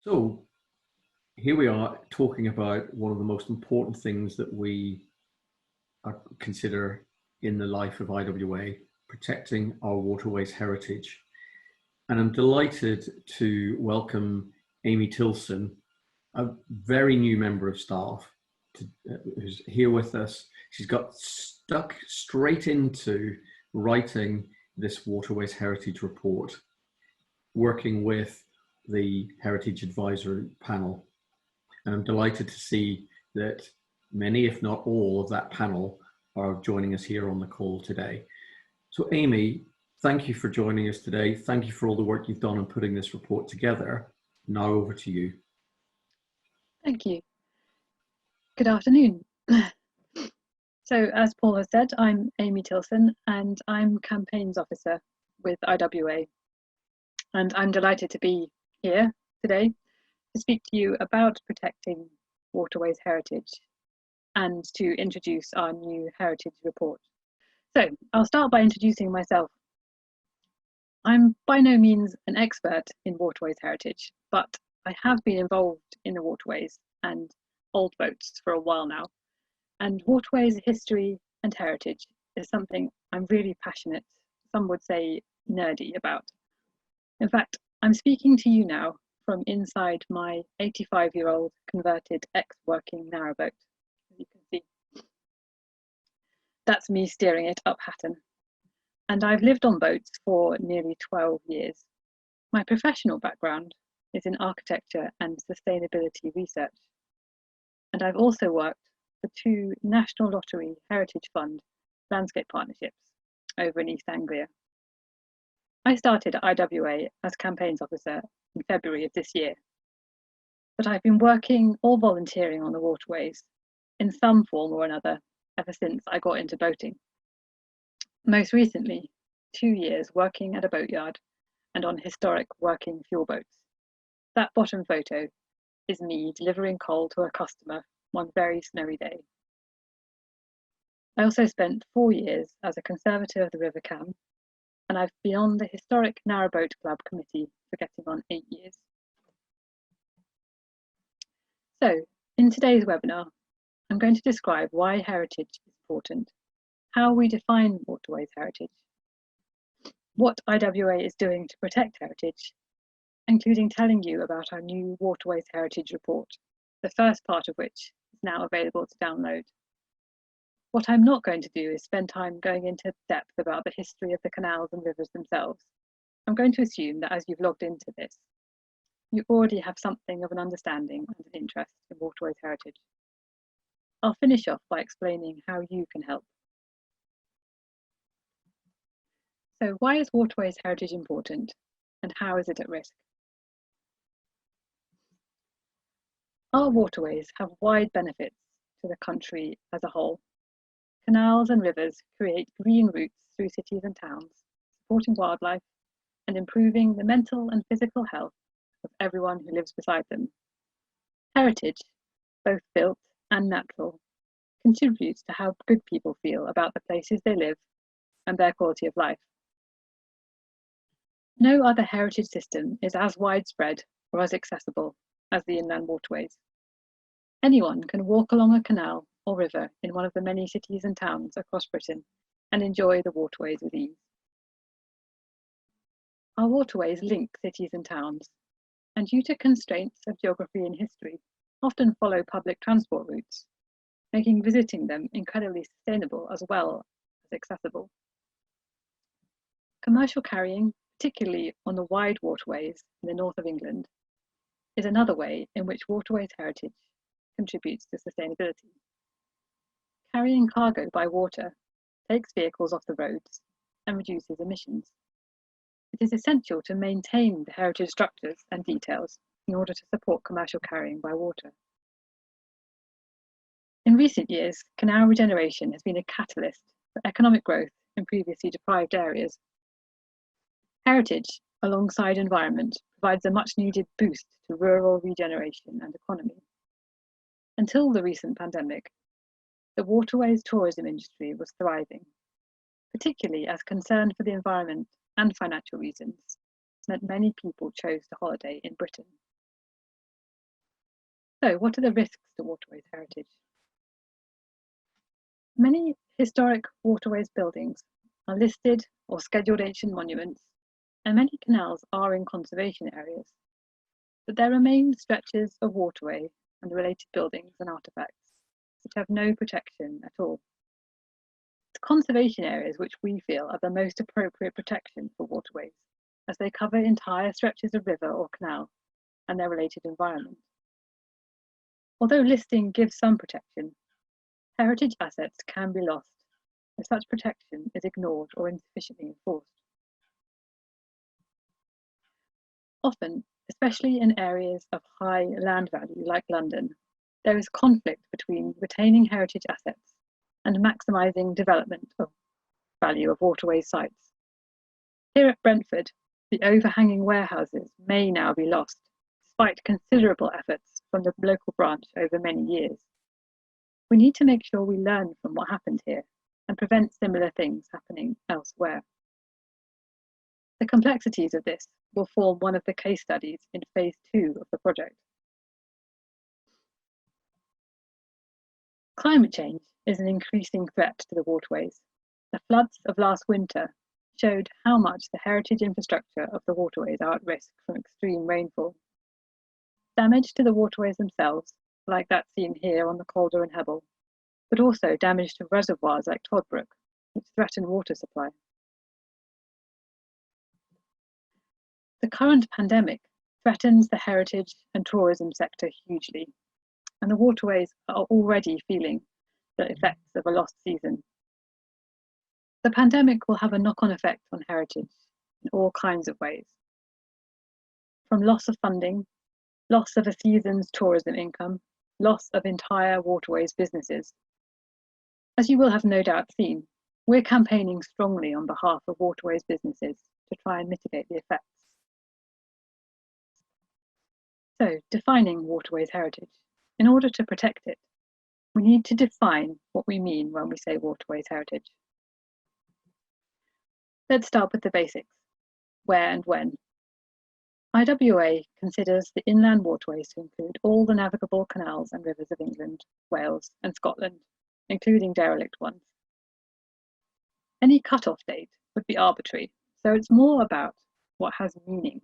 So here we are talking about one of the most important things that we consider in the life of IWA, protecting our waterways heritage. And I'm delighted to welcome Amy Tilson, a very new member of staff who's here with us. She's got stuck straight into writing this Waterways Heritage Report, working with the Heritage Advisory Panel. And I'm delighted to see that many, if not all, of that panel are joining us here on the call today. So Amy, thank you for joining us today. Thank you for all the work you've done in putting this report together. Now over to you. Thank you. Good afternoon. So as Paul has said, I'm Amy Tilson and I'm Campaigns Officer with IWA. And I'm delighted to be here today to speak to you about protecting waterways heritage and to introduce our new heritage report. So I'll start by introducing myself. I'm by no means an expert in waterways heritage, but I have been involved in the waterways and old boats for a while now. And waterways history and heritage is something I'm really passionate, some would say nerdy about. In fact, I'm speaking to you now from inside my 85-year-old converted ex-working narrowboat, as you can see. That's me steering it up Hatton. And I've lived on boats for nearly 12 years. My professional background is in architecture and sustainability research. And I've also worked for 2 National Lottery Heritage Fund landscape partnerships over in East Anglia. I started at IWA as Campaigns Officer in February of this year, but I've been working or volunteering on the waterways in some form or another ever since I got into boating. Most recently, 2 years working at a boatyard and on historic working fuel boats. That bottom photo is me delivering coal to a customer one very snowy day. I also spent 4 years as a conservator of the River Cam, and I've been on the Historic Narrowboat Club Committee for getting on 8 years. So, in today's webinar, I'm going to describe why heritage is important, how we define waterways heritage, what IWA is doing to protect heritage, including telling you about our new Waterways Heritage Report, the first part of which is now available to download. What I'm not going to do is spend time going into depth about the history of the canals and rivers themselves. I'm going to assume that as you've logged into this, you already have something of an understanding and an interest in waterways heritage. I'll finish off by explaining how you can help. So why is waterways heritage important and how is it at risk? Our waterways have wide benefits to the country as a whole. Canals and rivers create green routes through cities and towns, supporting wildlife and improving the mental and physical health of everyone who lives beside them. Heritage, both built and natural, contributes to how good people feel about the places they live and their quality of life. No other heritage system is as widespread or as accessible as the inland waterways. Anyone can walk along a canal or river in one of the many cities and towns across Britain and enjoy the waterways with ease. Our waterways link cities and towns, and due to constraints of geography and history, often follow public transport routes, making visiting them incredibly sustainable as well as accessible. Commercial carrying, particularly on the wide waterways in the north of England, is another way in which waterways heritage contributes to sustainability. Carrying cargo by water takes vehicles off the roads and reduces emissions. It is essential to maintain the heritage structures and details in order to support commercial carrying by water. In recent years, canal regeneration has been a catalyst for economic growth in previously deprived areas. Heritage, alongside environment, provides a much-needed boost to rural regeneration and economy. Until the recent pandemic, the waterways tourism industry was thriving, particularly as concern for the environment and financial reasons meant many people chose to holiday in Britain. So, what are the risks to waterways heritage? Many historic waterways buildings are listed or scheduled ancient monuments, and many canals are in conservation areas. But there remain stretches of waterway and related buildings and artefacts which have no protection at all. It's conservation areas which we feel are the most appropriate protection for waterways, as they cover entire stretches of river or canal and their related environment. Although listing gives some protection, heritage assets can be lost if such protection is ignored or insufficiently enforced. Often, especially in areas of high land value like London, there is conflict between retaining heritage assets and maximising development of value of waterway sites. Here at Brentford, the overhanging warehouses may now be lost, despite considerable efforts from the local branch over many years. We need to make sure we learn from what happened here and prevent similar things happening elsewhere. The complexities of this will form one of the case studies in phase 2 of the project. Climate change is an increasing threat to the waterways. The floods of last winter showed how much the heritage infrastructure of the waterways are at risk from extreme rainfall. Damage to the waterways themselves, like that seen here on the Calder and Hebble, but also damage to reservoirs like Toddbrook, which threaten water supply. The current pandemic threatens the heritage and tourism sector hugely, and the waterways are already feeling the effects of a lost season. The pandemic will have a knock-on effect on heritage in all kinds of ways, from loss of funding, loss of a season's tourism income, loss of entire waterways businesses. As you will have no doubt seen, we're campaigning strongly on behalf of waterways businesses to try and mitigate the effects. So, defining waterways heritage. In order to protect it, we need to define what we mean when we say waterways heritage. Let's start with the basics. Where and when? IWA considers the inland waterways to include all the navigable canals and rivers of England, Wales and Scotland, including derelict ones. Any cut-off date would be arbitrary, so it's more about what has meaning.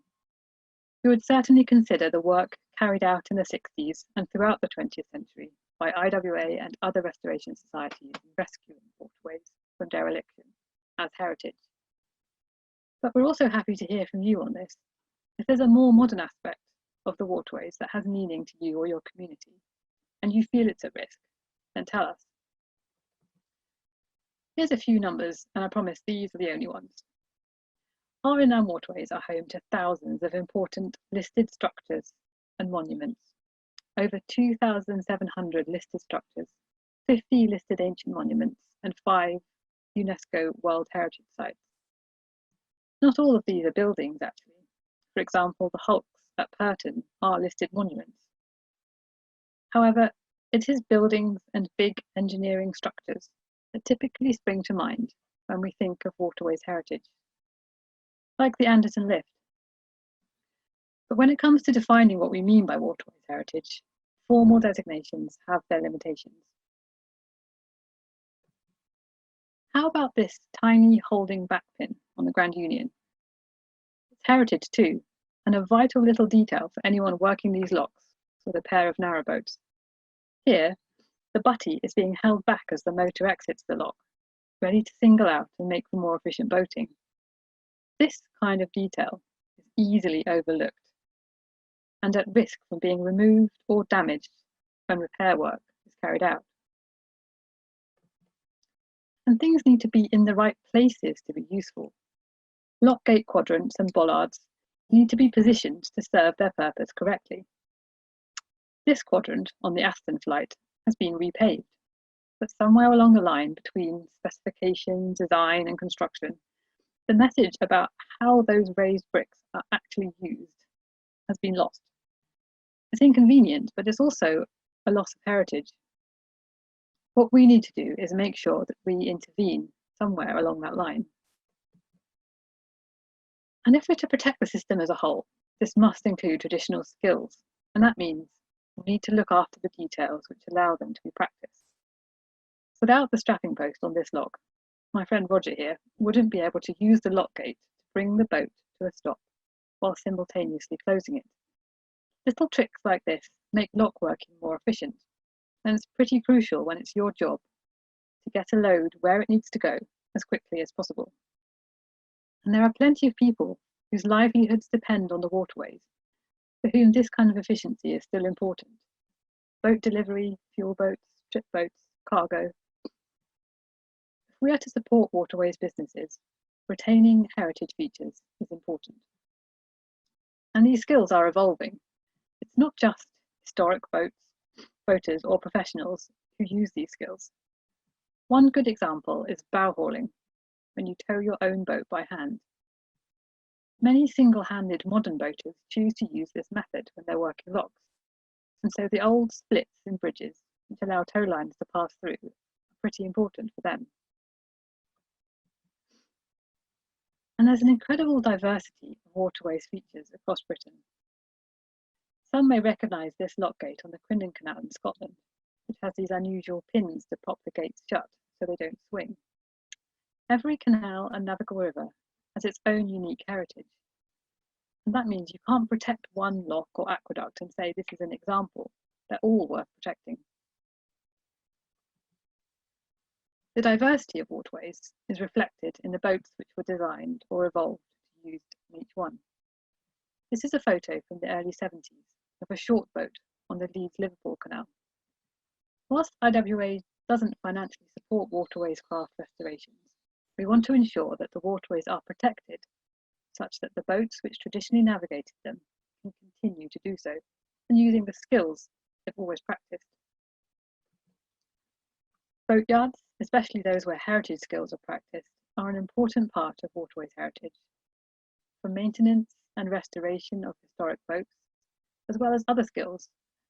We would certainly consider the work carried out in the 60s and throughout the 20th century by IWA and other restoration societies in rescuing waterways from dereliction as heritage. But we're also happy to hear from you on this. If there's a more modern aspect of the waterways that has meaning to you or your community, and you feel it's at risk, then tell us. Here's a few numbers, and I promise these are the only ones. Our inland waterways are home to thousands of important listed structures and monuments, over 2,700 listed structures, 50 listed ancient monuments, and 5 UNESCO World Heritage Sites. Not all of these are buildings, actually. For example, the hulks at Purton are listed monuments. However, it is buildings and big engineering structures that typically spring to mind when we think of waterways heritage, like the Anderton Lift. But when it comes to defining what we mean by waterways heritage, formal designations have their limitations. How about this tiny holding back pin on the Grand Union? It's heritage too, and a vital little detail for anyone working these locks with a pair of narrowboats. Here, the butty is being held back as the motor exits the lock, ready to single out and make for more efficient boating. This kind of detail is easily overlooked and at risk from being removed or damaged when repair work is carried out. And things need to be in the right places to be useful. Lock gate quadrants and bollards need to be positioned to serve their purpose correctly. This quadrant on the Aston flight has been repaved, but somewhere along the line between specification, design and construction, the message about how those raised bricks are actually used has been lost. It's inconvenient, but it's also a loss of heritage. What we need to do is make sure that we intervene somewhere along that line. And if we're to protect the system as a whole, this must include traditional skills, and that means will need to look after the details which allow them to be practiced. Without the strapping post on this lock, my friend Roger here wouldn't be able to use the lock gate to bring the boat to a stop while simultaneously closing it. Little tricks like this make lock working more efficient, and it's pretty crucial when it's your job to get a load where it needs to go as quickly as possible. And there are plenty of people whose livelihoods depend on the waterways, for whom this kind of efficiency is still important. Boat delivery, fuel boats, trip boats, cargo. If we are to support waterways businesses, retaining heritage features is important. And these skills are evolving. It's not just historic boaters or professionals who use these skills. One good example is bow hauling, when you tow your own boat by hand. Many single-handed modern boaters choose to use this method when they're working locks, and so the old splits in bridges, which allow tow lines to pass through, are pretty important for them. And there's an incredible diversity of waterways features across Britain. Some may recognise this lock gate on the Crinan Canal in Scotland, which has these unusual pins to prop the gates shut so they don't swing. Every canal and navigable river has its own unique heritage. And that means you can't protect one lock or aqueduct and say this is an example. They're all worth protecting. The diversity of waterways is reflected in the boats which were designed or evolved to use in each one. This is a photo from the early 70s of a short boat on the Leeds-Liverpool Canal. Whilst IWA doesn't financially support waterways craft restorations, we want to ensure that the waterways are protected such that the boats which traditionally navigated them can continue to do so, and using the skills they've always practiced. Boatyards, especially those where heritage skills are practiced, are an important part of waterways heritage, for maintenance and restoration of historic boats, as well as other skills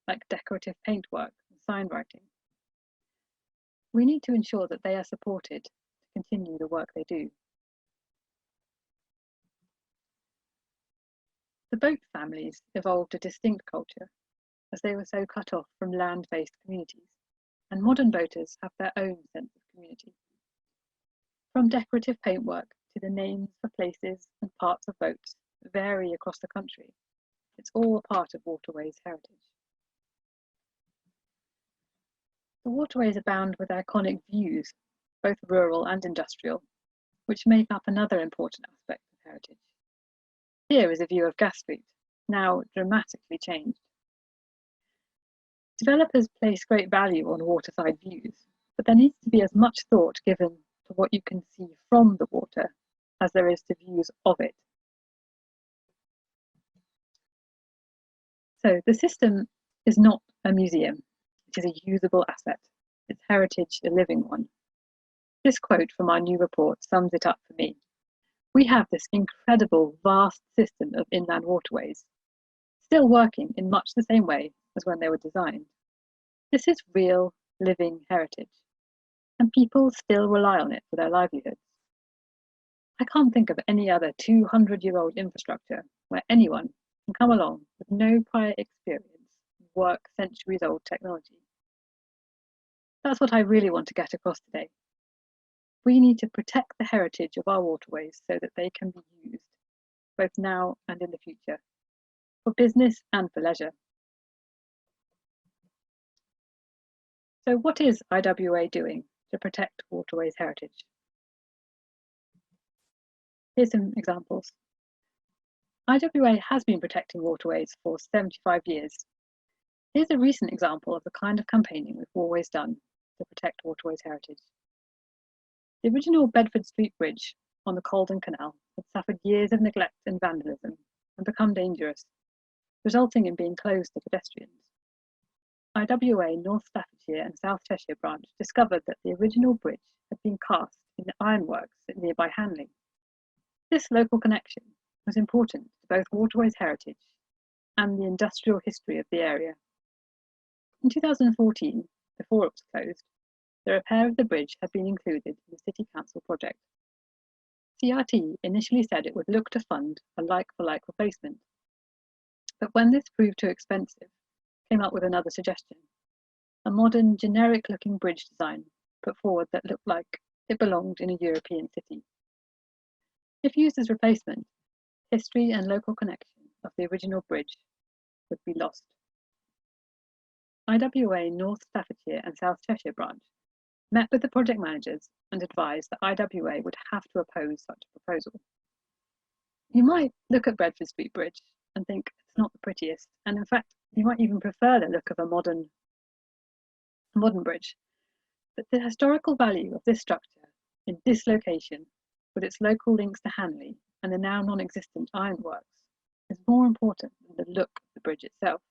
like decorative paintwork and sign writing. We need to ensure that they are supported to continue the work they do. The boat families evolved a distinct culture as they were so cut off from land-based communities, and modern boaters have their own sense of community. From decorative paintwork to the names for places and parts of boats that vary across the country, it's all a part of waterways heritage. The waterways abound with iconic views, both rural and industrial, which make up another important aspect of heritage. Here is a view of Gas Street, now dramatically changed. Developers place great value on waterside views, but there needs to be as much thought given to what you can see from the water as there is to views of it. So the system is not a museum, it is a usable asset, its heritage a living one. This quote from our new report sums it up for me. We have this incredible, vast system of inland waterways, still working in much the same way as when they were designed. This is real, living heritage, and people still rely on it for their livelihoods. I can't think of any other 200-year-old infrastructure where anyone can come along with no prior experience and work centuries-old technology. That's what I really want to get across today. We need to protect the heritage of our waterways so that they can be used, both now and in the future, for business and for leisure. So what is IWA doing to protect waterways heritage? Here's some examples. IWA has been protecting waterways for 75 years. Here's a recent example of the kind of campaigning we've always done to protect waterways heritage. The original Bedford Street Bridge on the Calden Canal had suffered years of neglect and vandalism and become dangerous, resulting in being closed to pedestrians. IWA North Staffordshire and South Cheshire branch discovered that the original bridge had been cast in the ironworks at nearby Hanley. This local connection was important to both waterways heritage and the industrial history of the area. In 2014, before it was closed, the repair of the bridge had been included in the City Council project. CRT initially said it would look to fund a like-for-like replacement, but when this proved too expensive, came up with another suggestion, a modern, generic-looking bridge design put forward that looked like it belonged in a European city. If used as replacement, history and local connection of the original bridge would be lost. IWA North Staffordshire and South Cheshire branch met with the project managers and advised that IWA would have to oppose such a proposal. You might look at Bedford Street Bridge and think it's not the prettiest, and in fact, you might even prefer the look of a modern bridge. But the historical value of this structure in this location, with its local links to Hanley and the now non-existent ironworks, is more important than the look of the bridge itself.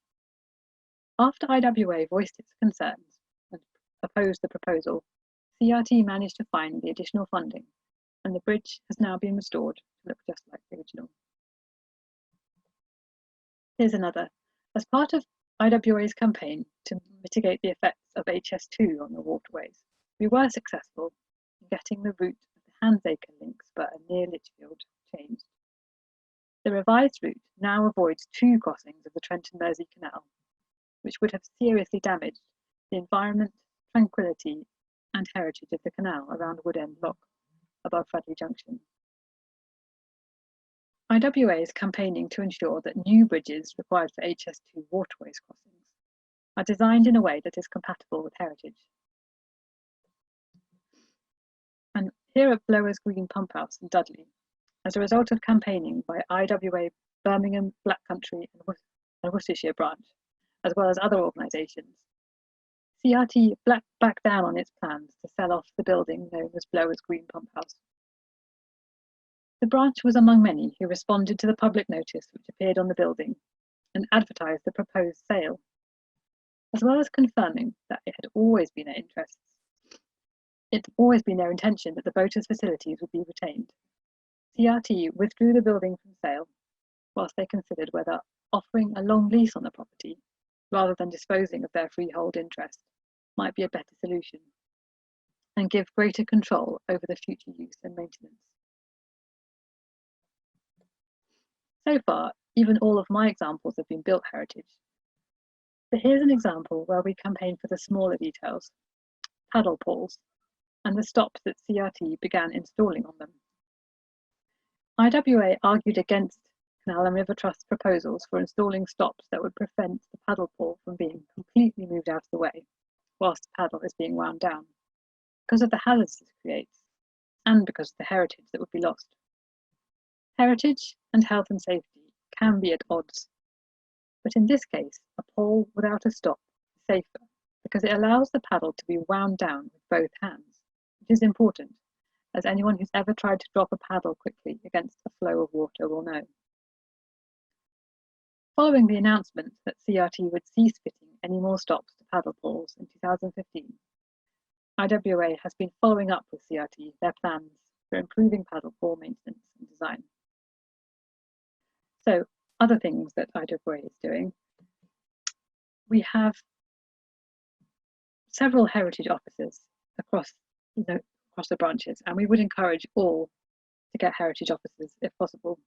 After IWA voiced its concerns and opposed the proposal, CRT managed to find the additional funding, and the bridge has now been restored to look just like the original. Here's another. As part of IWA's campaign to mitigate the effects of HS2 on the waterways, we were successful in getting the route of the Handsacre link spur near Lichfield changed. The revised route now avoids 2 crossings of the Trent and Mersey Canal, which would have seriously damaged the environment, tranquility and heritage of the canal around Woodend Lock, above Fradley Junction. IWA is campaigning to ensure that new bridges required for HS2 waterways crossings are designed in a way that is compatible with heritage. And here at Blowers Green Pump House in Dudley, as a result of campaigning by IWA Birmingham, Black Country and Worcestershire branch, as well as other organisations, CRT backed down on its plans to sell off the building known as Blowers Green Pump House. The branch was among many who responded to the public notice which appeared on the building and advertised the proposed sale, as well as confirming that it had always been their interests. It's always been their intention that the boaters' facilities would be retained. CRT withdrew the building from sale, whilst they considered whether offering a long lease on the property, rather than disposing of their freehold interest, might be a better solution, and give greater control over the future use and maintenance. So far, even all of my examples have been built heritage. But here's an example where we campaign for the smaller details, paddle pools, and the stops that CRT began installing on them. IWA argued against Canal and River Trust's proposals for installing stops that would prevent the paddle pool from being completely moved out of the way whilst the paddle is being wound down, because of the hazards this creates, and because of the heritage that would be lost. Heritage and health and safety can be at odds, but in this case, a pole without a stop is safer because it allows the paddle to be wound down with both hands, which is important, as anyone who's ever tried to drop a paddle quickly against a flow of water will know. Following the announcement that CRT would cease fitting any more stops to paddle poles in 2015, IWA has been following up with CRT their plans for improving paddle pole maintenance and design. So, other things that IWA is doing. We have several heritage officers across the branches, and we would encourage all to get heritage officers if possible.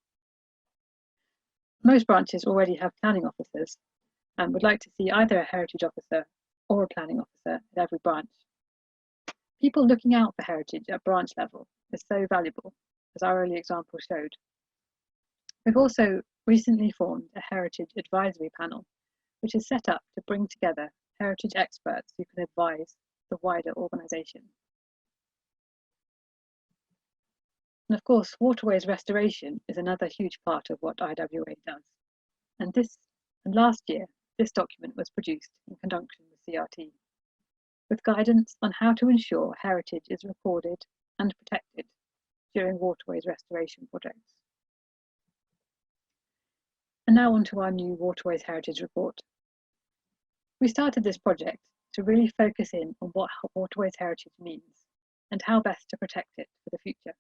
Most branches already have planning officers and would like to see either a heritage officer or a planning officer at every branch. People looking out for heritage at branch level is so valuable, as our early example showed. We've also recently formed a heritage advisory panel, which is set up to bring together heritage experts who can advise the wider organisation. And of course, waterways restoration is another huge part of what IWA does. And last year, this document was produced in conjunction with CRT, with guidance on how to ensure heritage is recorded and protected during waterways restoration projects. And now on to our new Waterways Heritage Report. We started this project to really focus in on what waterways heritage means and how best to protect it for the future.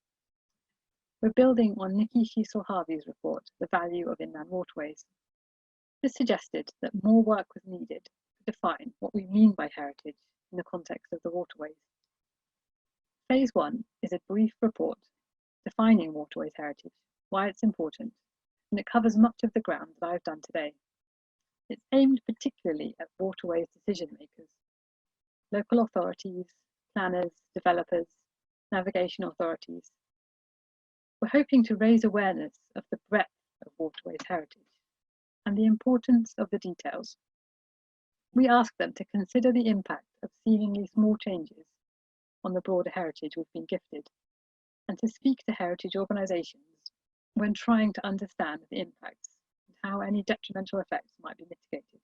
We're building on Nikki Shiesel-Harvey's report, The Value of Inland Waterways. This suggested that more work was needed to define what we mean by heritage in the context of the waterways. Phase 1 is a brief report defining waterways heritage, why it's important, and it covers much of the ground that I've done today. It's aimed particularly at waterways decision makers, local authorities, planners, developers, navigation authorities. We're hoping to raise awareness of the breadth of waterways heritage and the importance of the details. We ask them to consider the impact of seemingly small changes on the broader heritage we've been gifted, and to speak to heritage organisations when trying to understand the impacts and how any detrimental effects might be mitigated.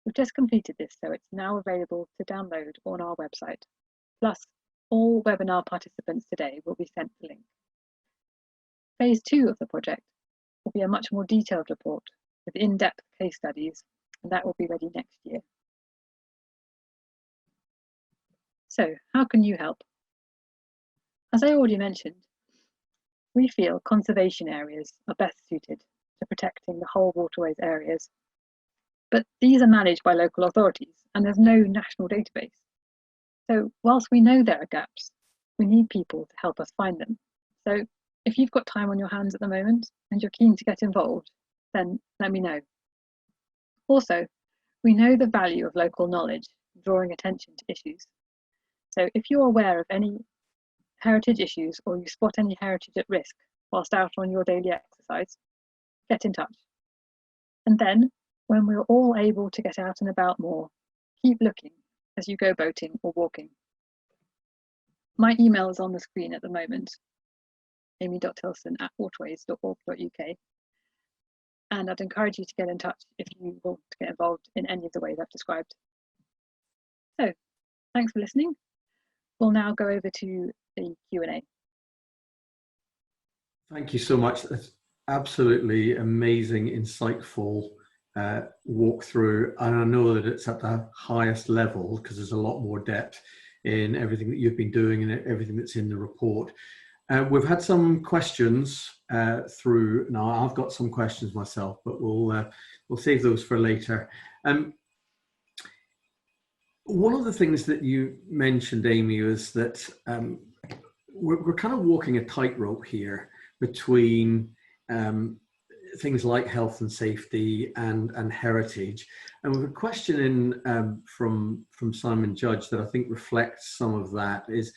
We've just completed this, so it's now available to download on our website. Plus, all webinar participants today will be sent the link. Phase 2 of the project will be a much more detailed report with in-depth case studies, and that will be ready next year. So, how can you help? As I already mentioned, we feel conservation areas are best suited to protecting the whole waterways areas, but these are managed by local authorities and there's no national database. So whilst we know there are gaps, we need people to help us find them. So if you've got time on your hands at the moment and you're keen to get involved, then let me know. Also, we know the value of local knowledge, drawing attention to issues. So if you're aware of any heritage issues or you spot any heritage at risk whilst out on your daily exercise, get in touch. And then, when we're all able to get out and about more, keep looking as you go boating or walking. My email is on the screen at the moment, amy.tilson@waterways.org.uk, and I'd encourage you to get in touch if you want to get involved in any of the ways I've described. So, thanks for listening. We'll now go over to the Q&A. Thank you so much. That's absolutely amazing, insightful walkthrough. And I know that it's at the highest level because there's a lot more depth in everything that you've been doing and everything that's in the report. We've had some questions through. Now, I've got some questions myself, but we'll save those for later. One of the things that you mentioned, Amy, is that we're kind of walking a tightrope here between things like health and safety and heritage. And with a question in from Simon Judge that I think reflects some of that is,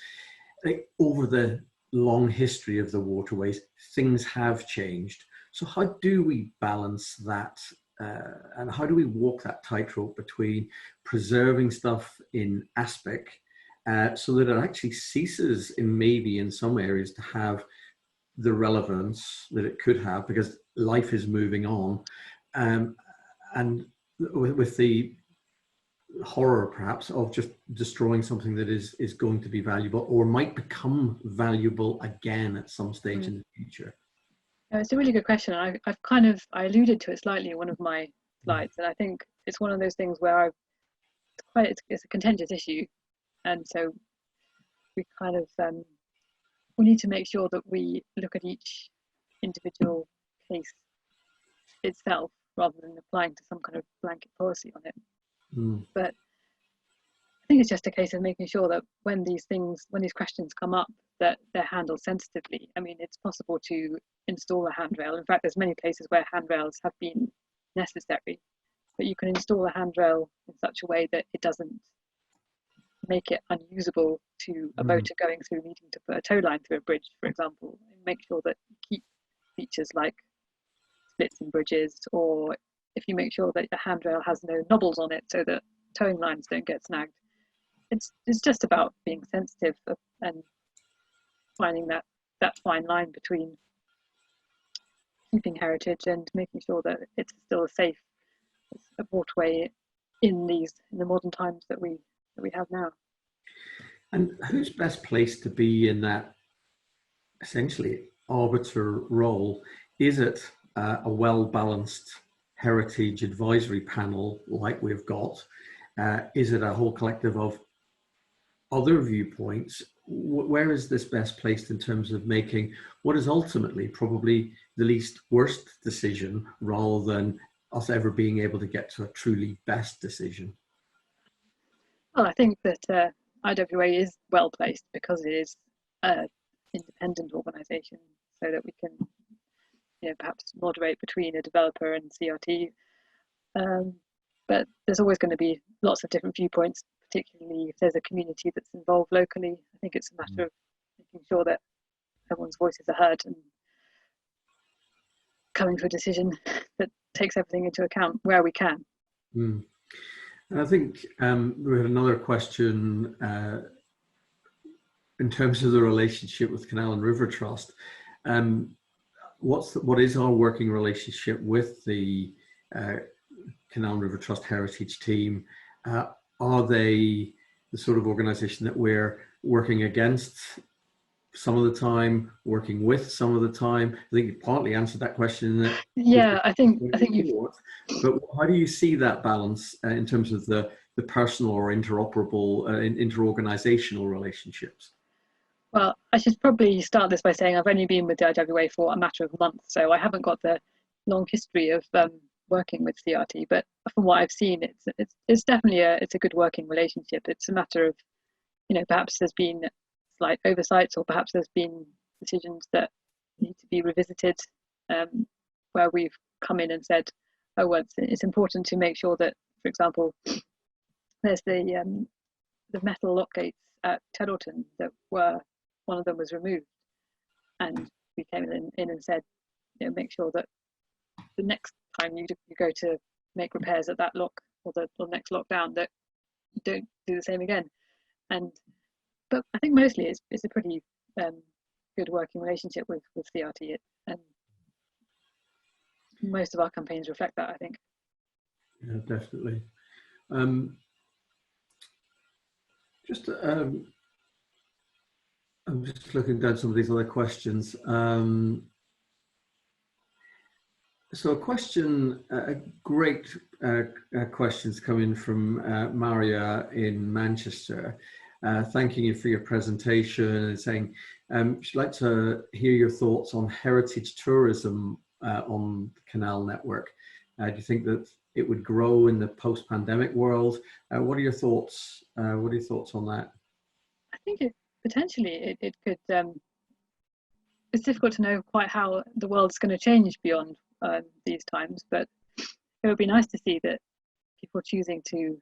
over the long history of the waterways, things have changed. So how do we balance that and how do we walk that tightrope between preserving stuff in aspect so that it actually ceases in some areas to have the relevance that it could have because life is moving on, and with the horror perhaps of just destroying something that is going to be valuable or might become valuable again at some stage in the future? It's a really good question. I alluded to it slightly in one of my slides, and I think it's one of those things where it's a contentious issue, and so we kind of we need to make sure that we look at each individual case itself rather than applying to some kind of blanket policy on it. But I think it's just a case of making sure that when these questions come up, that they're handled sensitively. I mean, it's possible to install a handrail. In fact, there's many places where handrails have been necessary, but you can install a handrail in such a way that it doesn't make it unusable to a boater going through needing to put a tow line through a bridge, for example, and make sure that you keep features like splits in bridges, or if you make sure that the handrail has no knobbles on it so that towing lines don't get snagged. It's just about being sensitive and finding that fine line between keeping heritage and making sure that it's still a safe waterway in the modern times that we have now. And who's best placed to be in that essentially arbiter role? Is it a well-balanced heritage advisory panel like we've got? Is it a whole collective of other viewpoints? Where is this best placed in terms of making what is ultimately probably the least worst decision rather than us ever being able to get to a truly best decision? Well, I think that IWA is well placed because it is an independent organisation, so that we can perhaps moderate between a developer and CRT, But there's always going to be lots of different viewpoints, particularly if there's a community that's involved locally. I think it's a matter of making sure that everyone's voices are heard and coming to a decision that takes everything into account where we can. And I think we had another question in terms of the relationship with Canal and River Trust. What is our working relationship with the Canal and River Trust Heritage team? Are they the sort of organisation that we're working against some of the time, working with some of the time? I think you partly answered that question. Yeah, I think you've. But how do you see that balance in terms of the personal or interoperable, interorganisational relationships? Well, I should probably start this by saying I've only been with the IWA for a matter of months, so I haven't got the long history of working with CRT. But from what I've seen, it's definitely a good working relationship. It's a matter of, perhaps there's been slight oversights, or perhaps there's been decisions that need to be revisited, where we've come in and said, oh, well, it's important to make sure that, for example, there's the metal lock gates at Tilson that one of them was removed, and we came in and said, make sure that the next time you go to make repairs at that lock, or the next lockdown, that you don't do the same again. But I think mostly it's a pretty good working relationship with CRT, and most of our campaigns reflect that, I think. Yeah, definitely. I'm just looking down some of these other questions. So a question, great questions coming from Maria in Manchester, thanking you for your presentation and saying she'd like to hear your thoughts on heritage tourism on the canal network. Do you think that it would grow in the post-pandemic world? What are your thoughts? What are your thoughts on that? I think potentially it could. It's difficult to know quite how the world's going to change beyond these times, but it would be nice to see that people choosing to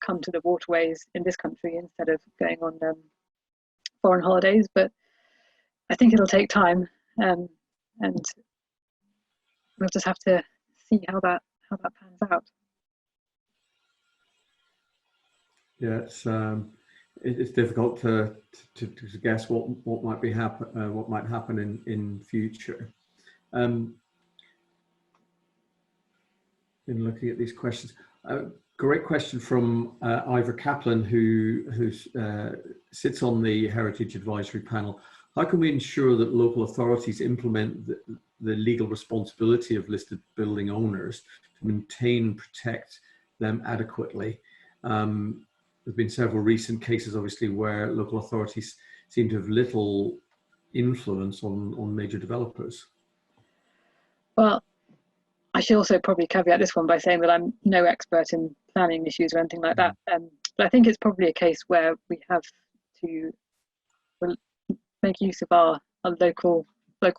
come to the waterways in this country instead of going on foreign holidays. But I think it'll take time, and we'll just have to see how that pans out. Yeah, it's difficult to guess what might happen in future. In looking at these questions, great question from Ivor Kaplan, who sits on the Heritage Advisory Panel. How can we ensure that local authorities implement the legal responsibility of listed building owners to maintain and protect them adequately? There's been several recent cases, obviously, where local authorities seem to have little influence on major developers. Well, I should also probably caveat this one by saying that I'm no expert in planning issues or anything like that. But I think it's probably a case where we have to make use of our local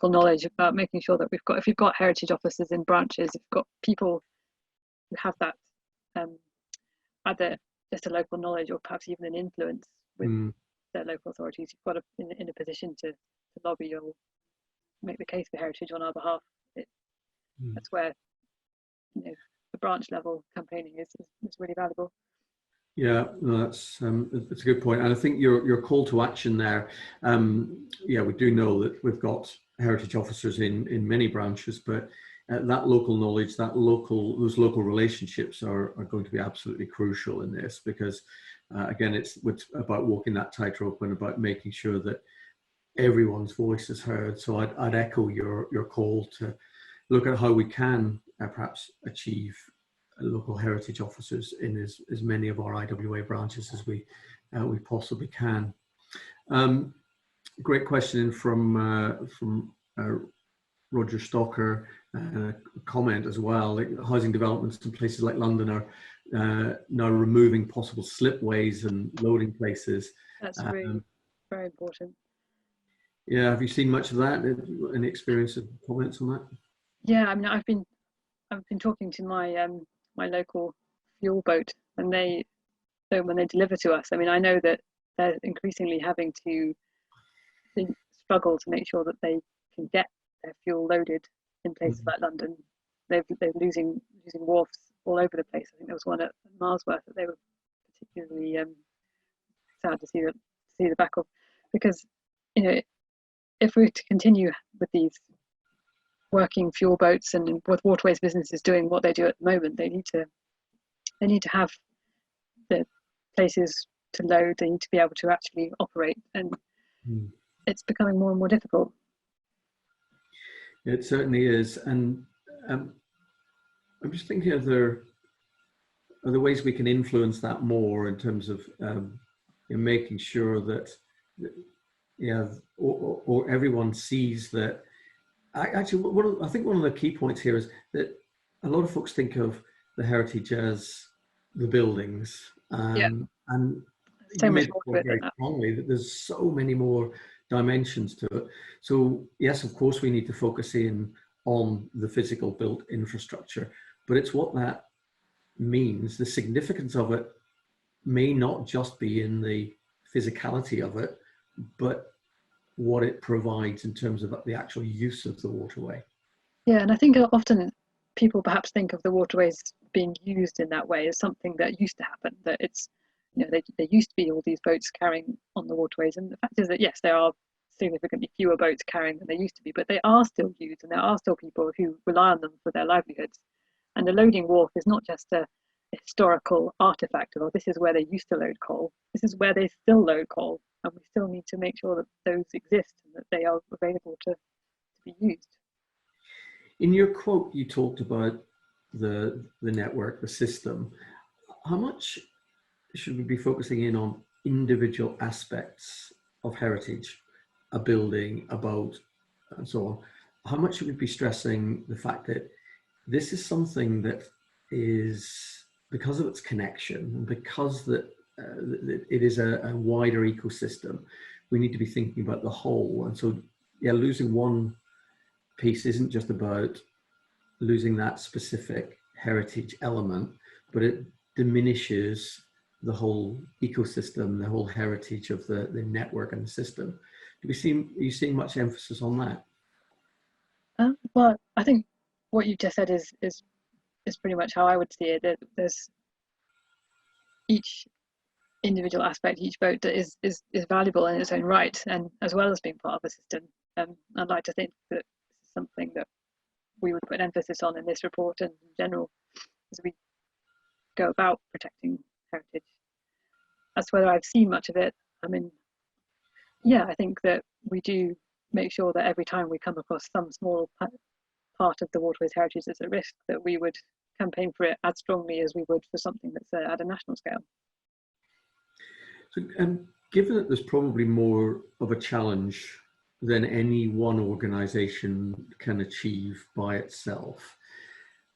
knowledge about making sure that if we've got heritage officers in branches, if we've got people who have that either just a local knowledge or perhaps even an influence with their local authorities, you've got to in a position to lobby or make the case for heritage on our behalf. That's where the branch level campaigning is really valuable. Yeah, no, that's a good point, and I think your call to action there. Yeah, we do know that we've got heritage officers in many branches, but that local knowledge, those local relationships are going to be absolutely crucial in this, because again, it's about walking that tightrope and about making sure that everyone's voice is heard. So I'd echo your call to look at how we can perhaps achieve local heritage officers in as many of our IWA branches as we possibly can. Great question from Roger Stocker, a comment as well. Like, housing developments in places like London are now removing possible slipways and loading places. That's really very important. Yeah, have you seen much of that? Any experience of comments on that? Yeah, I mean, I've been I've been talking to my my local fuel boat, and so when they deliver to us, I mean, I know that they're increasingly having to struggle to make sure that they can get their fuel loaded in places like London. They're losing wharfs all over the place. I think there was one at Marsworth that they were particularly sad to see the back of, because, you know, if we're to continue with these working fuel boats, and with Waterways businesses doing what they do at the moment, they need to have the places to load. They need to be able to actually operate, and it's becoming more and more difficult. It certainly is. And I'm just thinking, are there ways we can influence that more in terms of in making sure that or everyone sees that. Actually, I think one of the key points here is that a lot of folks think of the heritage as the buildings, and so you much made more the to point it very than that. strongly that there's so many more dimensions to it. So yes, of course, we need to focus in on the physical built infrastructure, but it's what that means. The significance of it may not just be in the physicality of it, but what it provides in terms of the actual use of the waterway. Yeah, and I think often people perhaps think of the waterways being used in that way as something that used to happen, that it's, you know, there used to be all these boats carrying on the waterways, and the fact is that yes, there are significantly fewer boats carrying than there used to be, but they are still used, and there are still people who rely on them for their livelihoods. And the loading wharf is not just a historical artifact of, oh, this is where they used to load coal. This is where they still load coal, and we still need to make sure that those exist and that they are available to be used. In your quote, you talked about the network, the system. How much should we be focusing in on individual aspects of heritage, a building, a boat, and so on? How much should we be stressing the fact that this is something that is, because of its connection and because that it is a wider ecosystem, we need to be thinking about the whole. And so, yeah, losing one piece isn't just about losing that specific heritage element, but it diminishes the whole ecosystem, the whole heritage of the network and the system. Are you seeing much emphasis on that? Well, I think what you just said is pretty much how I would see it. That there's each individual aspect, each boat that is valuable in its own right, and as well as being part of a system. I'd like to think that this is something that we would put emphasis on in this report and in general as we go about protecting heritage. As to whether I've seen much of it, I mean, yeah, I think that we do make sure that every time we come across some small part of the waterways heritage that's at risk, that we would campaign for it as strongly as we would for something that's at a national scale. So, given that there's probably more of a challenge than any one organisation can achieve by itself,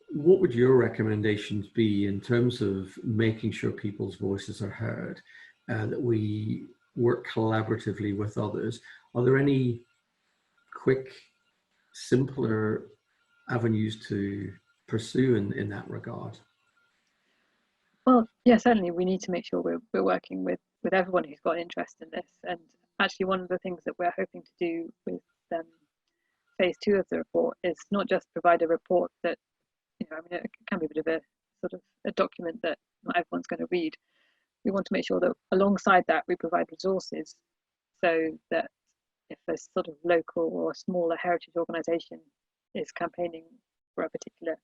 what would your recommendations be in terms of making sure people's voices are heard, that we work collaboratively with others? Are there any quick, simpler avenues to pursue in that regard? Well, yeah, certainly we need to make sure we're working with everyone who's got interest in this. And actually, one of the things that we're hoping to do with phase 2 of the report is not just provide a report that, you know, I mean, it can be a bit of a sort of a document that not everyone's going to read. We want to make sure that alongside that we provide resources, so that if a sort of local or smaller heritage organisation is campaigning for a particular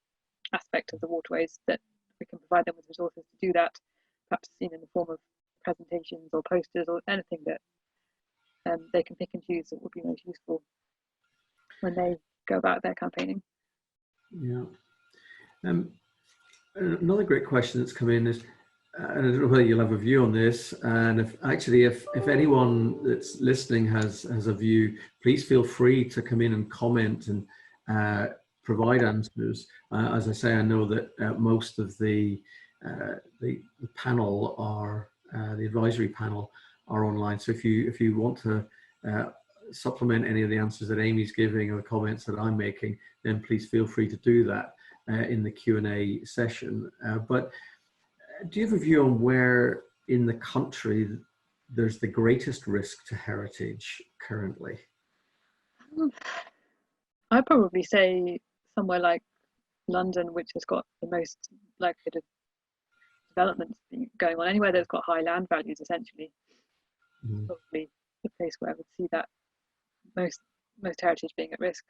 aspect of the waterways, that we can provide them with resources to do that, perhaps seen in the form of presentations or posters or anything that they can pick and choose that would be most useful when they go about their campaigning. Yeah. Another great question that's come in is, I don't know whether you'll have a view on this, and if anyone that's listening has a view, please feel free to come in and comment and provide answers. As I say, I know that most of the panel are the advisory panel are online. So if you want to supplement any of the answers that Amy's giving or the comments that I'm making, then please feel free to do that. in the Q&A session. But do you have a view on where in the country there's the greatest risk to heritage currently? I'd probably say somewhere like London, which has got the most likelihood of developments going on. Anywhere that's got high land values, essentially, probably the place where I would see that most heritage being at risk.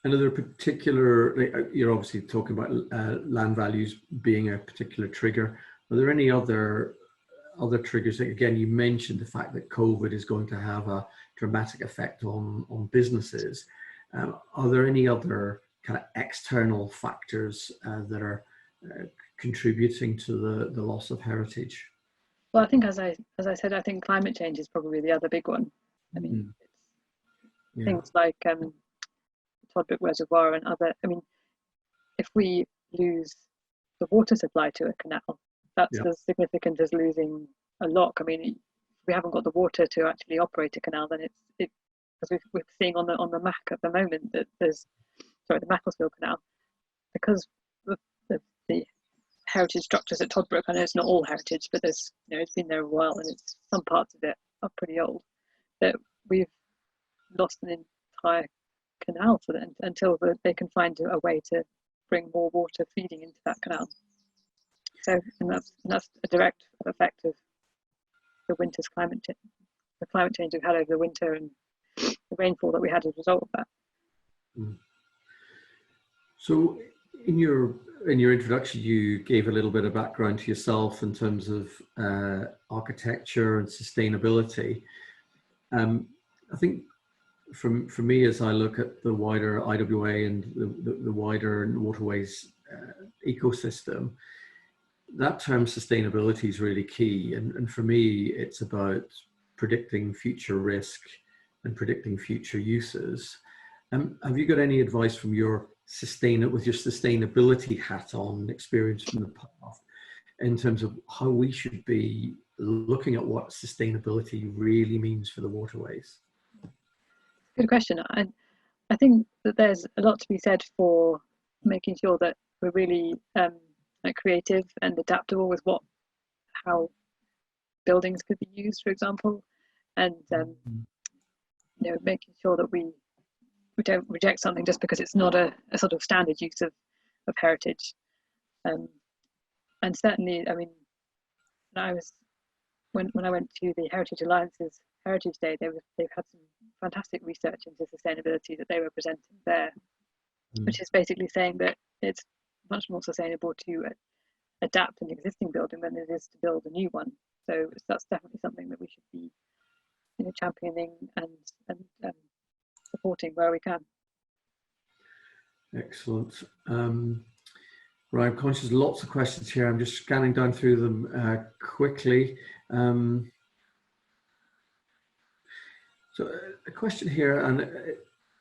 And are there particular, you're obviously talking about land values being a particular trigger. Are there any other triggers? Again, you mentioned the fact that COVID is going to have a dramatic effect on businesses. Are there any other kind of external factors that are contributing to the loss of heritage? Well, I think as I said, I think climate change is probably the other big one. I mean, it's things like Toddbrook Reservoir and other. I mean, if we lose the water supply to a canal, that's as significant as losing a lock. I mean, if we haven't got the water to actually operate a canal, then it as we're seeing on the Mac at the moment that there's the Macclesfield Canal, because of the heritage structures at Toddbrook. I know it's not all heritage, but there's it's been there a while, and it's some parts of it are pretty old. That we've lost an entire canal for them until they can find a way to bring more water feeding into that canal. So, and that's a direct effect of the winter's climate change, the climate change we've had over the winter, and the rainfall that we had as a result of that. So, in your introduction, you gave a little bit of background to yourself in terms of architecture and sustainability. I think for me, as I look at the wider IWA and the wider Waterways ecosystem, that term sustainability is really key. And for me, it's about predicting future risk and predicting future uses. Have you got any advice from your sustainability hat on, experience from the past, in terms of how we should be looking at what sustainability really means for the waterways? Good question. I think that there's a lot to be said for making sure that we're really creative and adaptable with how buildings could be used, for example, and making sure that we don't reject something just because it's not a sort of standard use of heritage. And certainly, I mean, when I went to the Heritage Alliance's Heritage Day, they've had some fantastic research into sustainability that they were presenting there, which is basically saying that it's much more sustainable to adapt an existing building than it is to build a new one. So that's definitely something that we should be championing and supporting where we can. Excellent. Right, I'm conscious lots of questions here. I'm just scanning down through them quickly. So a question here, and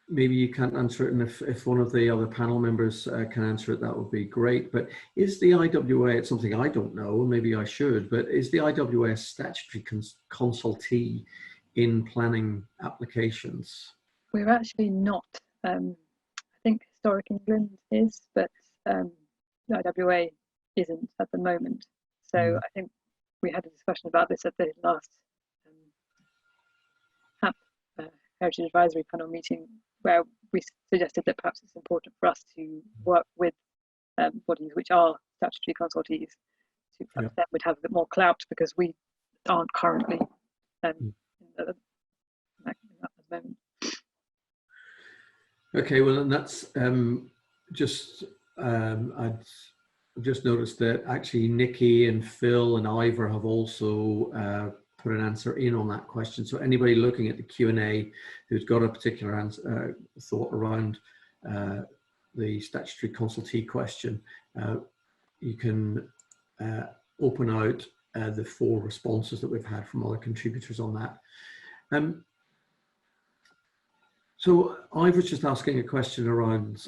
maybe you can't answer it, and if one of the other panel members can answer it, that would be great. But is the IWA, it's something I don't know, maybe I should, but is the IWA a statutory consultee in planning applications? We're actually not. I think Historic England is, but the IWA isn't at the moment. So I think we had a discussion about this at the last Heritage Advisory Panel meeting, where we suggested that perhaps it's important for us to work with bodies which are statutory consultees, to perhaps them would have a bit more clout, because we aren't currently in that moment. Okay, well, and that's I've just noticed that actually Nikki and Phil and Ivor have also put an answer in on that question. So anybody looking at the Q&A who's got a particular answer, thought around the statutory consultee question, you can open out the 4 responses that we've had from other contributors on that. So I was just asking a question around,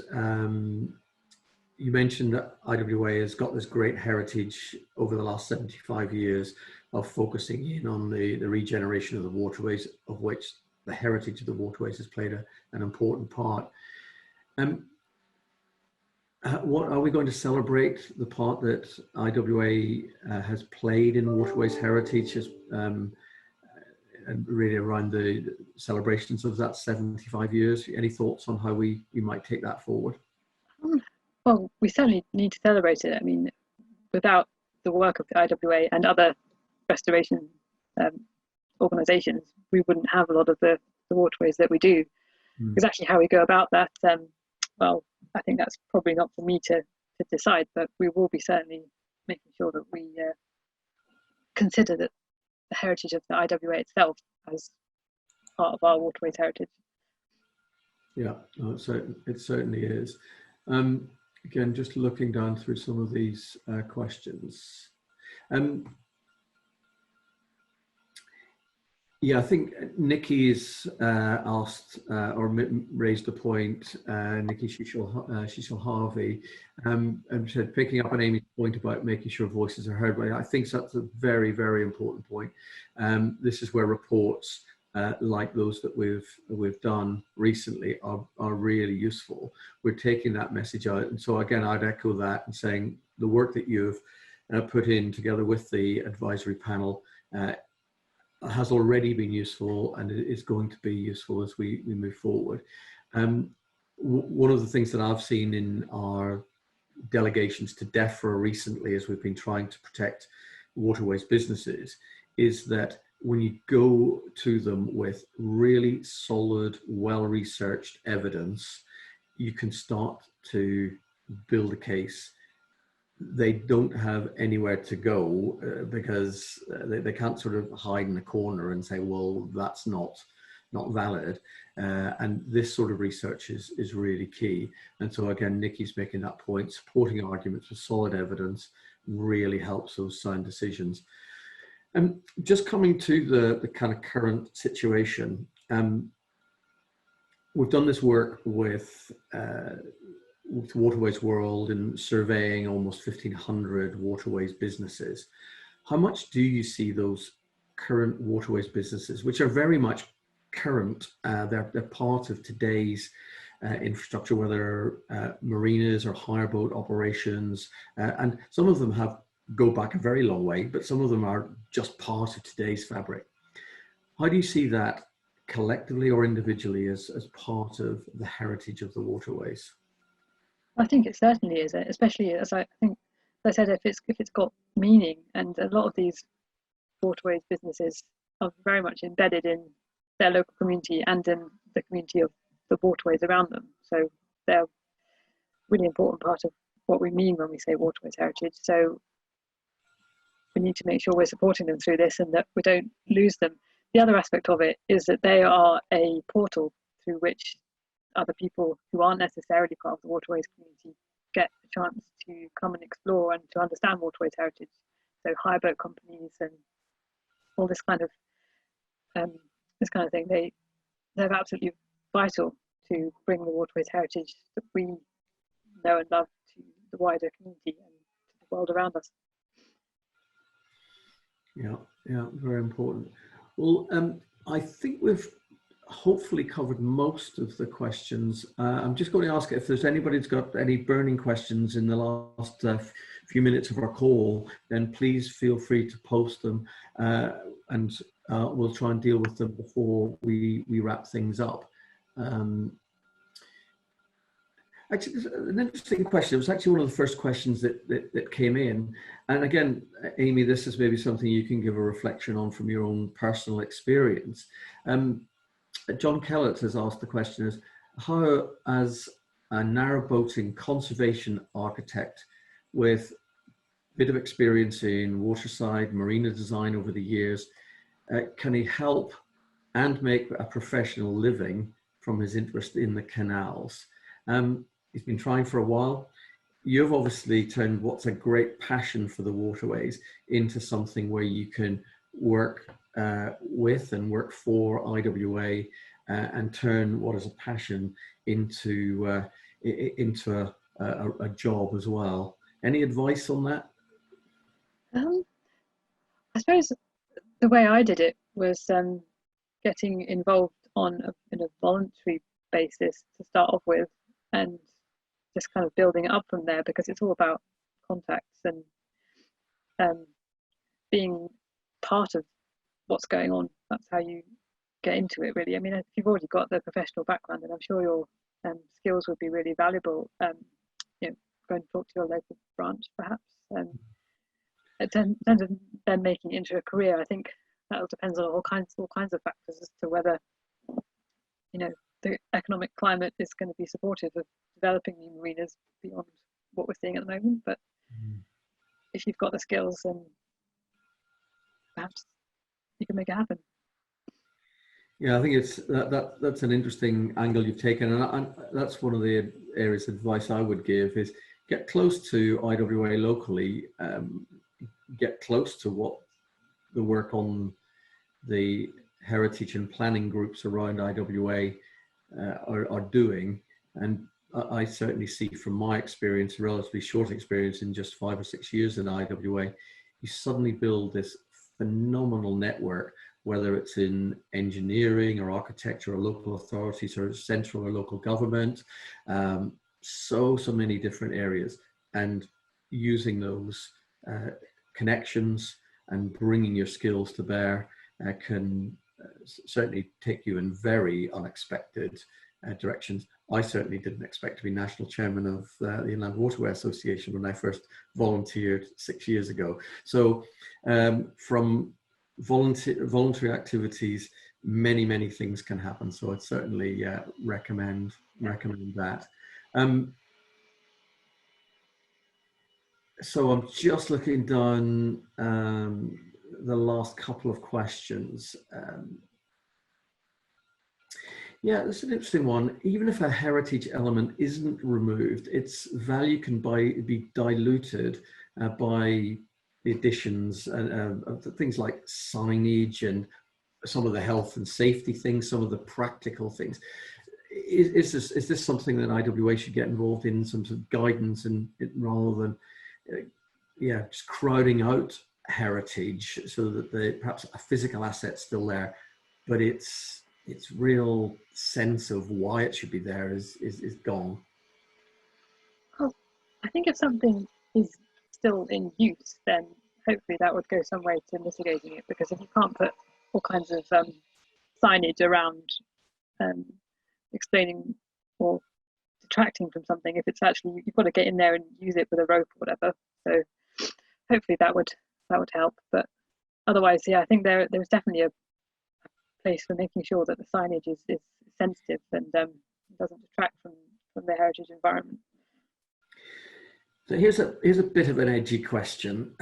you mentioned that IWA has got this great heritage over the last 75 years of focusing in on the regeneration of the waterways, of which the heritage of the waterways has played an important part. What are we going to celebrate the part that IWA has played in Waterways Heritage, and really around the celebrations of that 75 years? Any thoughts on how we might take that forward? Well, we certainly need to celebrate it. I mean, without the work of the IWA and other restoration organisations, we wouldn't have a lot of the waterways that we do. Exactly how we go about that, well, I think that's probably not for me to decide, but we will be certainly making sure that we consider that the heritage of the IWA itself as part of our waterways heritage. Yeah, so it certainly is. Again, just looking down through some of these questions. Yeah, I think Nikki's asked or raised a point, Nikki Shishel Harvey, and said, picking up on Amy's point about making sure voices are heard. But I think that's a very, very important point. This is where reports like those that we've done recently are really useful. We're taking that message out, and so again, I'd echo that and saying the work that you've put in together with the advisory panel has already been useful, and it is going to be useful as we move forward. One of the things that I've seen in our delegations to DEFRA recently, as we've been trying to protect waterways businesses, is that when you go to them with really solid, well-researched evidence, you can start to build a case. They don't have anywhere to go because they can't sort of hide in a corner and say, well, that's not valid. And this sort of research is really key. And so again, Nikki's making that point, supporting arguments with solid evidence really helps those sound decisions. And just coming to the kind of current situation, we've done this work with Waterways World and surveying almost 1,500 waterways businesses. How much do you see those current waterways businesses, which are very much current, they're part of today's infrastructure, whether marinas or hire boat operations, and some of them go back a very long way, but some of them are just part of today's fabric. How do you see that collectively or individually as part of the heritage of the waterways? I think it certainly is, especially as I said, if it's got meaning, and a lot of these waterways businesses are very much embedded in their local community and in the community of the waterways around them. So they're a really important part of what we mean when we say waterways heritage. So we need to make sure we're supporting them through this and that we don't lose them. The other aspect of it is that they are a portal through which other people who aren't necessarily part of the waterways community get a chance to come and explore and to understand waterways heritage. So hire boat companies and all this kind of thing, they're absolutely vital to bring the waterways heritage that we know and love to the wider community and to the world around us. Yeah, very important. Well, I think we've hopefully covered most of the questions. I'm just going to ask if there's anybody who's got any burning questions in the last few minutes of our call, then please feel free to post them, and we'll try and deal with them before we wrap things up. Actually, an interesting question. It was actually one of the first questions that came in. And again, Amy, this is maybe something you can give a reflection on from your own personal experience. John Kellett has asked the question is, how, as a narrowboating conservation architect with a bit of experience in waterside marina design over the years, can he help and make a professional living from his interest in the canals? He's been trying for a while. You've obviously turned what's a great passion for the waterways into something where you can work with and work for IWA and turn what is a passion into a job as well. Any advice on that? I suppose the way I did it was getting involved in a voluntary basis to start off with, and just kind of building it up from there, because it's all about contacts and being part of what's going on. That's how you get into it, really. I mean, if you've already got the professional background, then I'm sure your skills would be really valuable. You know, go and talk to your local branch, perhaps. In terms of then making it into a career, I think that depends on all kinds of factors as to whether, you know, the economic climate is going to be supportive of developing new marinas beyond what we're seeing at the moment. But if you've got the skills, then perhaps you can make it happen. Yeah, I think it's that's an interesting angle you've taken, and that's one of the areas of advice I would give is get close to IWA locally, get close to what the work on the heritage and planning groups around IWA are doing. And I certainly see from my experience, relatively short experience in just 5 or 6 years in IWA, you suddenly build this phenomenal network, whether it's in engineering or architecture or local authorities or central or local government, so many different areas, and using those connections and bringing your skills to bear can certainly take you in very unexpected directions. I certainly didn't expect to be national chairman of the Inland Waterway Association when I first volunteered 6 years ago. So from voluntary activities, many things can happen. So I'd certainly recommend that. So I'm just looking down the last couple of questions. Yeah, that's an interesting one. Even if a heritage element isn't removed, its value can be diluted by the additions of things like signage and some of the health and safety things, some of the practical things. Is this something that IWA should get involved in, some sort of guidance, and rather than just crowding out heritage, so that perhaps a physical asset's still there, but its real sense of why it should be there is gone? Well, I think if something is still in use, then hopefully that would go some way to mitigating it, because if you can't put all kinds of signage around explaining or detracting from something, if it's actually, you've got to get in there and use it with a rope or whatever. So hopefully that would help. But otherwise, yeah, I think there's definitely a place for making sure that the signage is sensitive and doesn't detract from the heritage environment. So here's a bit of an edgy question.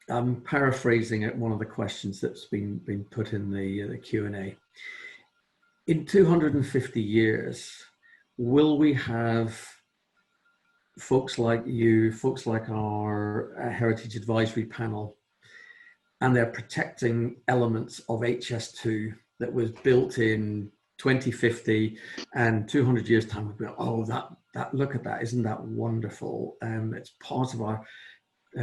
I'm paraphrasing one of the questions that's been put in the Q&A. In 250 years, will we have folks like you, folks like our Heritage Advisory Panel, and they're protecting elements of HS2 that was built in 2050, and 200 years time we'll be like, oh, that look at that, isn't that wonderful? It's part of our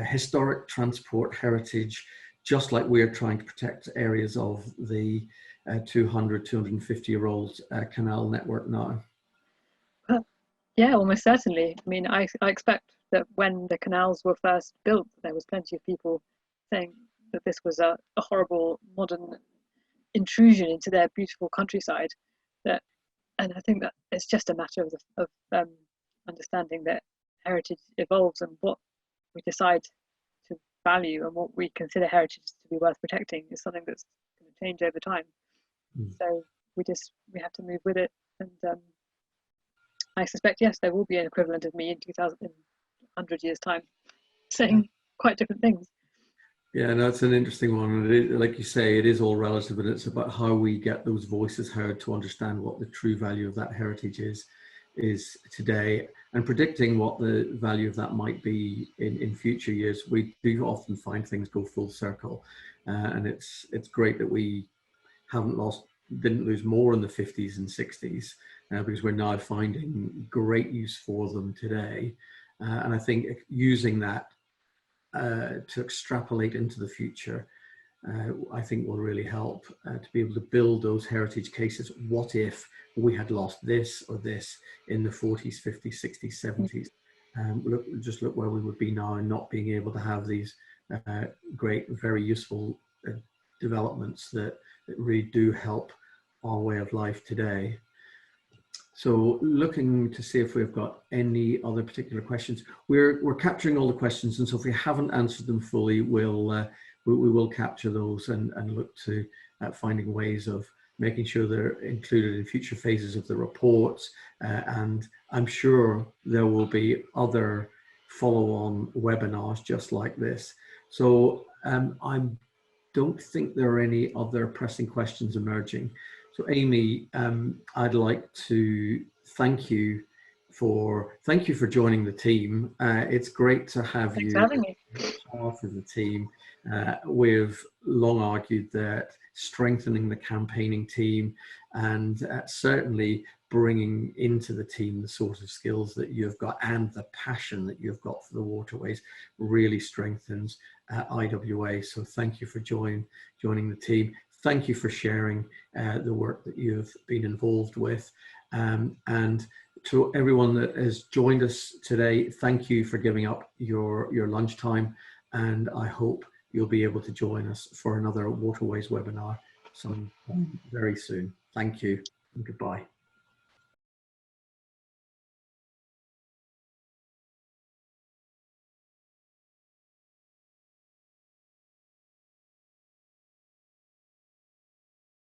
historic transport heritage, just like we're trying to protect areas of the 250-year-old canal network now. Yeah, almost certainly. I mean, I expect that when the canals were first built, there was plenty of people saying that this was a horrible modern intrusion into their beautiful countryside. And I think that it's just a matter of understanding that heritage evolves, and what we decide to value and what we consider heritage to be worth protecting is something that's going to change over time. So we have to move with it. And I suspect, yes, there will be an equivalent of me in 100 years' time saying quite different things. Yeah, no, it's an interesting one. Like you say, it is all relative, and it's about how we get those voices heard to understand what the true value of that heritage is today, and predicting what the value of that might be in future years. We do often find things go full circle, and it's great that we didn't lose more in the 50s and 60s, because we're now finding great use for them today. And I think using that to extrapolate into the future I think will really help to be able to build those heritage cases. What if we had lost this or this in the 40s, 50s, 60s, 70s? Just look where we would be now, and not being able to have these great, very useful developments that really do help our way of life today. So looking to see if we've got any other particular questions. We're capturing all the questions, and so if we haven't answered them fully, we will capture those and look to finding ways of making sure they're included in future phases of the reports. And I'm sure there will be other follow-on webinars just like this. So I don't think there are any other pressing questions emerging. So Amy, I'd like to thank you for joining the team. It's great to have Thanks you for having me. part of the team. We've long argued that strengthening the campaigning team and certainly bringing into the team the sort of skills that you've got and the passion that you've got for the waterways really strengthens IWA. So thank you for joining the team. Thank you for sharing the work that you've been involved with. And to everyone that has joined us today, thank you for giving up your lunchtime. And I hope you'll be able to join us for another Waterways webinar very soon. Thank you and goodbye.